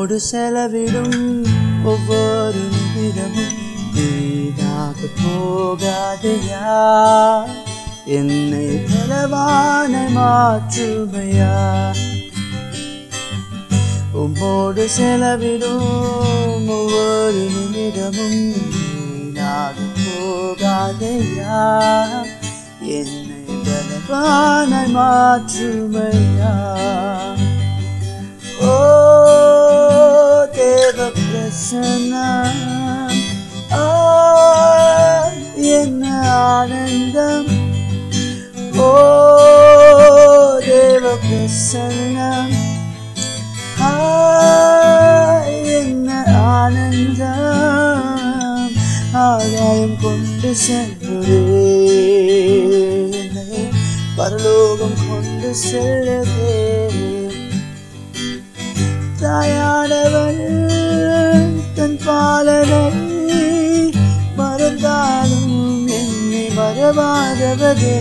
உம்மோடு செலவிடும் ஒவ்வொரு நிமிடமும் வீணாக போகாதையா, என்னை பலவான மாற்றுமையா. உம்மோடு செலவிடும் ஒவ்வொரு நிமிடமும் வீணாக போகாதையா, என்னை பலவான மாற்றுமையா. ஓ தேவ பிரசன்னம், என்ன ஆனந்தம். ஓ தேவ பிரசன்னம், என்ன ஆனந்தம். ஆகாயம் கொண்டு செல்லுதே, என்னை பரலோகம் கொண்டு செல்லுதே. தாயானவள் தன் பாலனை மறந்தாலும் என்னை மறவாதவதே.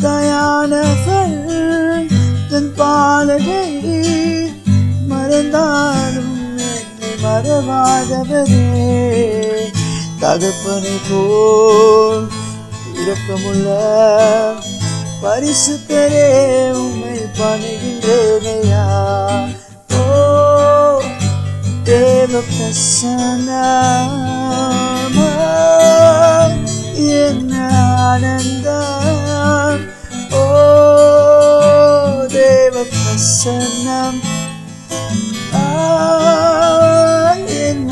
தாயானவள் தன் பாலனை மறந்தாலும் என்னை மறவாதவதே. தகப்பனை போல் இரக்கமுள்ள பரிசுத்தரே உம்மை பணிகின்றேனையா. ஓ தேவ பிரசன்னம், என்ன ஆனந்தம். ஓ தேவ பிரசன்னம், என்ன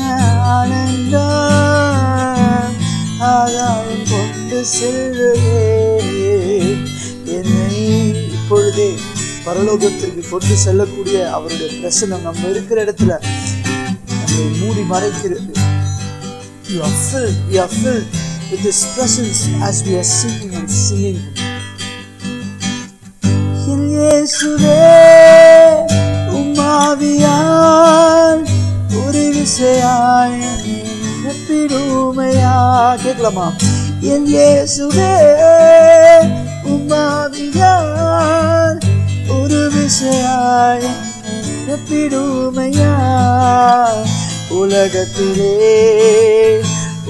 ஆனந்தம். ஆகாயம் கொண்டு செல்லுதே, என்னை இப்பொழுதே பரலோகத்திற்கு கொண்டு செல்லக்கூடிய அவருடைய பிரசன்னம் நம்ம இருக்கிற இடத்துல நம்மை மூடி மறைக்கிறது. We are filled with His presence as we are singing and singing. இயேசுவே உம்மாவியால் ஒரு விசையாய் நிரப்பிடுமையா. கேட்கலாமா? என் இயேசுவே உம்மாவியால் ஒரு விசையாய் நிரப்பிடுமையா. உலகத்திலே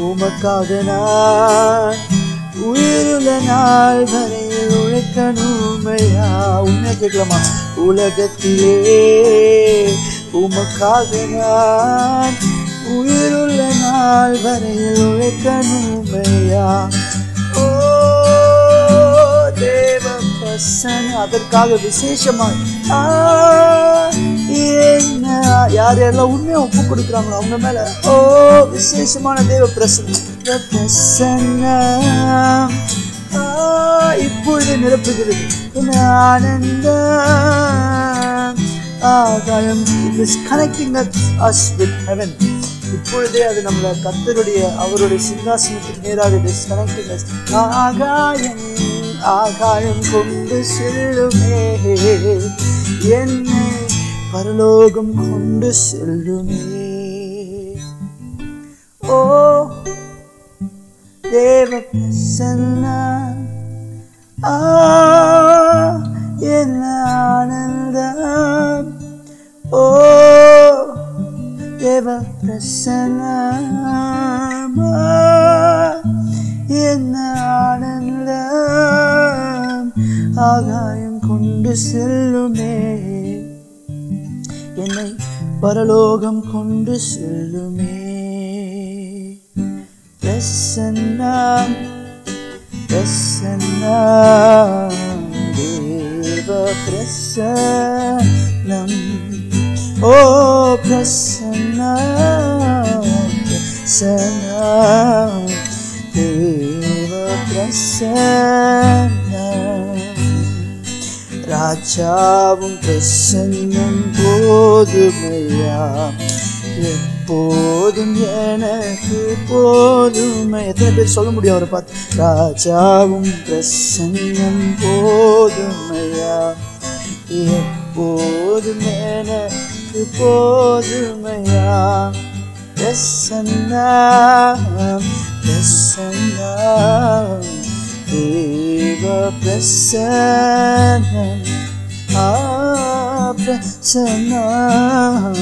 உமக்காக நான் உயிருள்ள நாள் வரையில் உழைக்கணுமையா. உண்மை கேட்கலாமா? உலகத்திலே உமக்காக நான் உயிருள்ள நாள் வரையில் உழைக்கணுமையா. ஓ தேவ பிரசன்னம், அதற்காக விசேஷமாய் என்ன யார் யாரெல்லாம் உண்மையை ஒப்பு கொடுக்குறாங்களோ அவங்க மேல ஓ விசேஷமான தேவ பிரசன்னம் இப்பொழுது நிரப்புகிறது. ஆனந்தம் ஆகாயம் is connecting us with heaven. இப்பொழுதே அது நம்மள கர்த்தருடைய அவருடைய சிங்காசனத்துக்கு நேராக is connecting us. ஆகாயம் கொண்டு செல்லுமே, என்னை பரலோகம் கொண்டு செல்லுமே. ஓ தேவ பிரசன்னம், என்ன ஆனந்தம். ஓ தேவ பிரசன்னம், என்ன ஆனந்தம். ஆகாயம் கொண்டு செல்லுமே, என்னை பரலோகம் கொண்டு செல்லுமே. பிரசன்னம் பிரசன்னம் தேவ பிரசன்னம். ஓ பிரசன்னம் பிரசன்னம் தேவ பிரசன்னம். ராஜாவும் பிரசன்னம் போதுமையா, எப்போதும் எனக்கு போதுமை. எத்தனை பேர் சொல்ல முடியும் அவரை பார்த்து? ராஜாவும் பிரசன்னம் போதுமையா, எப்போதும் எனக்கு போதுமையா. பிரசன்னம் பிரசன்னம் தேவ பிரசன்னம். பிரசன்னம்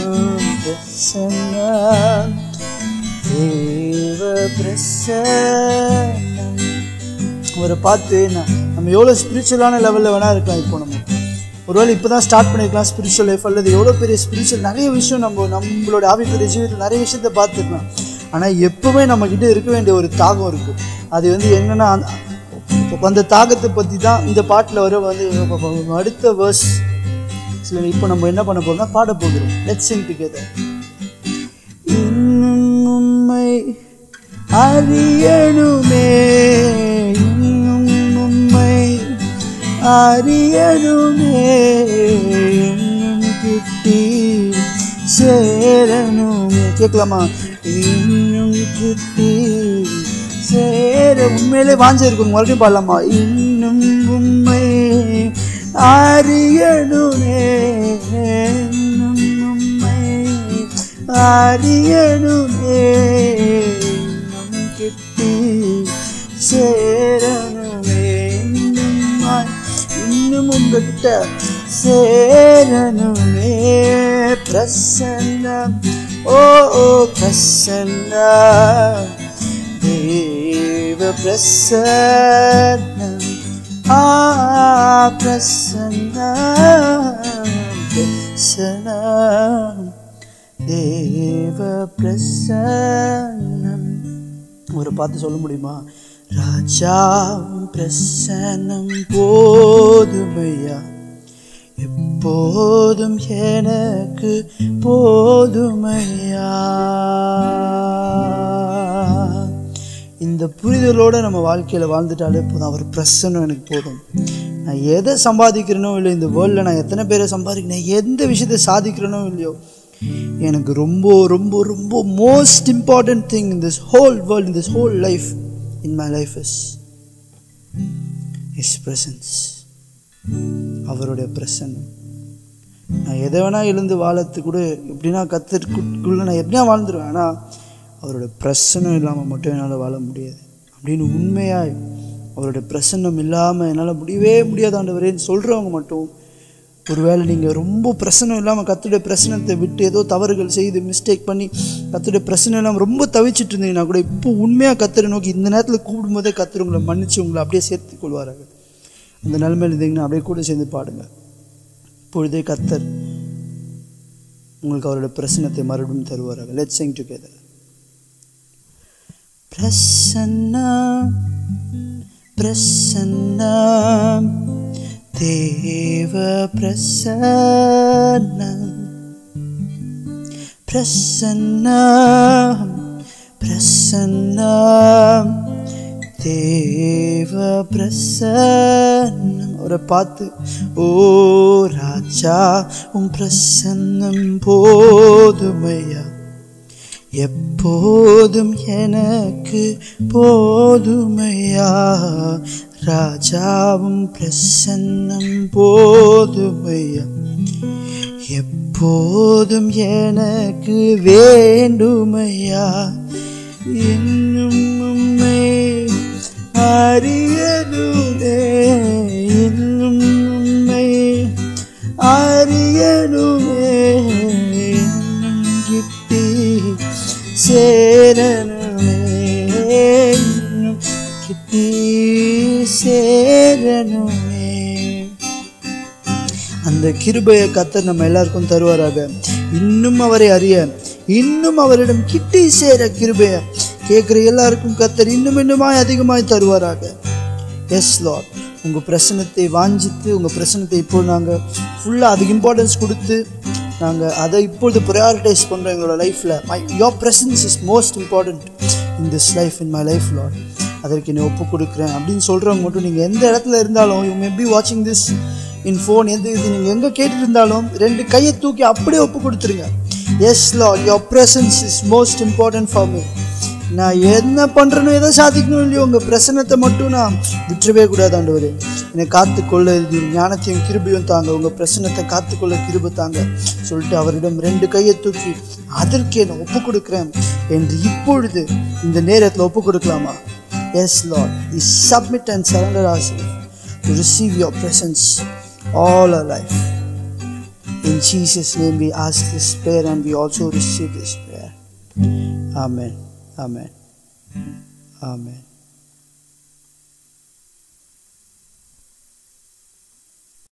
பிரசன்னம் தேவ பிரசன்னம். அவரை பார்த்து நம்ம எவ்வளோ ஸ்பிரிச்சுவலான லெவலில் வேணா இருக்கலாம். இப்போ நம்ம ஒருவேளை இப்போ தான் ஸ்டார்ட் பண்ணியிருக்கலாம் ஸ்பிரிச்சுவல் லைஃப், அல்லது எவ்வளோ பெரிய ஸ்பிரிச்சுவல் நிறைய விஷயம் நம்மளோட ஆவிக்குரிய ஜீவிதத்தில் நிறைய விஷயத்த பார்த்துருக்கலாம். ஆனால் எப்பவுமே நம்மக்கிட்ட இருக்க வேண்டிய ஒரு தாகம் இருக்குது. அது என்னென்னா அந்த தாகத்தை பற்றி தான் இந்த பாட்டில் வர அடுத்த வேர்ஸ் இப்போ நம்ம என்ன பண்ண போகிறோம்னா பாட போகிறோம். Let's Singh together. இன்னும் உம்மை அறியணுமே, இன்னும் உம்மை அறியணுமே, இன்னும் கிட்டி சேரணுமே. கேட்கலாமா? இன்னும் கிட்டி சேர. உண்மையிலே வாஞ்ச இருக்கும். மறுபடியும் பாடலாமா? இன்னும் உம்மை அறியணுமே, இன்னும் உம்மை அறியணுமே, இன்னும் கிட்டி சேரணுமே, இன்னும் உங்ககிட்ட சேரணுமே. பிரசன்னம் ஓ பிரசன்னம் தேவ பிரசன்னம் பிரசன்னம் பிரசன்னம் தேவ பிரசன்னம். ஒரு பார்த்து சொல்ல முடியுமா? ராஜா பிரசன்னம் போதுமையா, எப்போதும் எனக்கு போதுமையா. இந்த புரிதலோடு நம்ம வாழ்க்கையில் வாழ்ந்துட்டாலே போதும். அவர் பிரசன்னம் எனக்கு போதும். நான் எதை சம்பாதிக்கிறேனோ இல்லையோ, இந்த வேர்ல்டில் நான் எத்தனை பேரை சம்பாதிக்கிறேன், எந்த விஷயத்தை சாதிக்கிறேனோ இல்லையோ, எனக்கு ரொம்ப ரொம்ப ரொம்ப most important thing in this whole world, in this whole life, in my life is His presence. அவருடைய பிரசன்னம். நான் எதை வேணா எழுந்து வாழத்து கூட எப்படின்னா கத்தருக்குள்ள நான் எப்படியா வாழ்ந்துருவேன். ஆனால் அவருடைய பிரசன்னம் இல்லாமல் மட்டும் என்னால் வாழ முடியாது அப்படின்னு உண்மையாக அவருடைய பிரசன்னம் இல்லாமல் என்னால் முடியவே முடியாது ஆண்டவரேன்னு சொல்கிறவங்க மட்டும், ஒருவேளை நீங்கள் ரொம்ப பிரசன்னம் இல்லாமல் கர்த்தருடைய பிரசனத்தை விட்டு ஏதோ தவறுகள் செய்து மிஸ்டேக் பண்ணி கர்த்தருடைய பிரசனம் இல்லாமல் ரொம்ப தவிச்சிட்டு இருந்தீங்கன்னா கூட இப்போ உண்மையாக கர்த்தரை நோக்கி இந்த நேரத்தில் கூப்பிடும் போதே கர்த்தர் உங்களை மன்னிச்சு உங்களை அப்படியே சேர்த்து கொள்வார்கள். அந்த நிலைமையில் இருந்தீங்கன்னா அப்படியே கூட சேர்ந்து பாடுங்க. இப்பொழுதே கர்த்தர் உங்களுக்கு அவருடைய பிரசனத்தை மறுபடியும் தருவார்கள். Let's Singh together. பிரசன்னம் பிரசன்னம் தேவ பிரசன்னம் பிரசன்னம் பிரசன்னம் தேவ பிரசன்னம். அவரை பார்த்து ஓ ராஜா உன் பிரசன்னம் போதுமையா, எப்போதும் எனக்கு போதுமையா. ராஜாவும் பிரசன்னம் போதுமையா, எப்போதும் எனக்கு வேண்டுமையா. இன்னும் உம்மை அறியணுமே, இன்னும் உம்மை அறியணுமே, இன்னும் கிட்டி சேரணுமே, இன்னும் கிட்டி சேரணுமே. அந்த கிருபையை கர்த்தர் நம்ம எல்லாருக்கும் தருவாராக. இன்னும் அவரை அறிய, இன்னும் அவரிடம் கிட்டி சேர கிருபையை கேட்குற எல்லாருக்கும் கர்த்தர் இன்னும் இன்னுமாய் அதிகமாய் தருவாராக. எஸ் லார்ட், உங்கள் பிரசனத்தை வாஞ்சித்து உங்கள் பிரசனத்தை இப்போ நாங்கள் ஃபுல்லாக அதுக்கு இம்பார்ட்டன்ஸ் கொடுத்து நாங்கள் அதை இப்பொழுது ப்ரையாரிட்டைஸ் பண்ணுறோம் எங்களோட லைஃப்பில். Your presence is most important in this life, in my life Lord. அதற்கு என்னை ஒப்பு கொடுக்குறேன் அப்படின்னு சொல்கிறவங்க மட்டும் நீங்கள் எந்த இடத்துல இருந்தாலும், யூ மே பி வாட்சிங் திஸ் இன் ஃபோன், நீங்கள் எங்கே கேட்டுட்டு இருந்தாலும் 2 கையை தூக்கி அப்படியே ஒப்பு கொடுத்துருங்க. Yes lord, your presence is most important for me. நான் என்ன பண்ணுறேனோ எதை சாதிக்கணும் இல்லையோ உங்கள் பிரசனத்தை மட்டும் நான் விட்டுறவே கூடாது ஆண்டவரே. என்னை காத்துக்கொள்ள ஞானத்தையும் கிருபையும் தாங்க, உங்கள் பிரசனத்தை காத்துக்கொள்ள கிருபை தாங்க சொல்லிட்டு அவரிடம் 2 கையை தூக்கி அதற்கே நான் ஒப்பு கொடுக்குறேன் என்று இப்பொழுது இந்த நேரத்தில் ஒப்பு கொடுக்கலாமா? Yes lord, we submit and surrender ourselves to receive your presence all our life. In Jesus' name we ask this prayer and we also receive this prayer. Amen. Amen. Amen.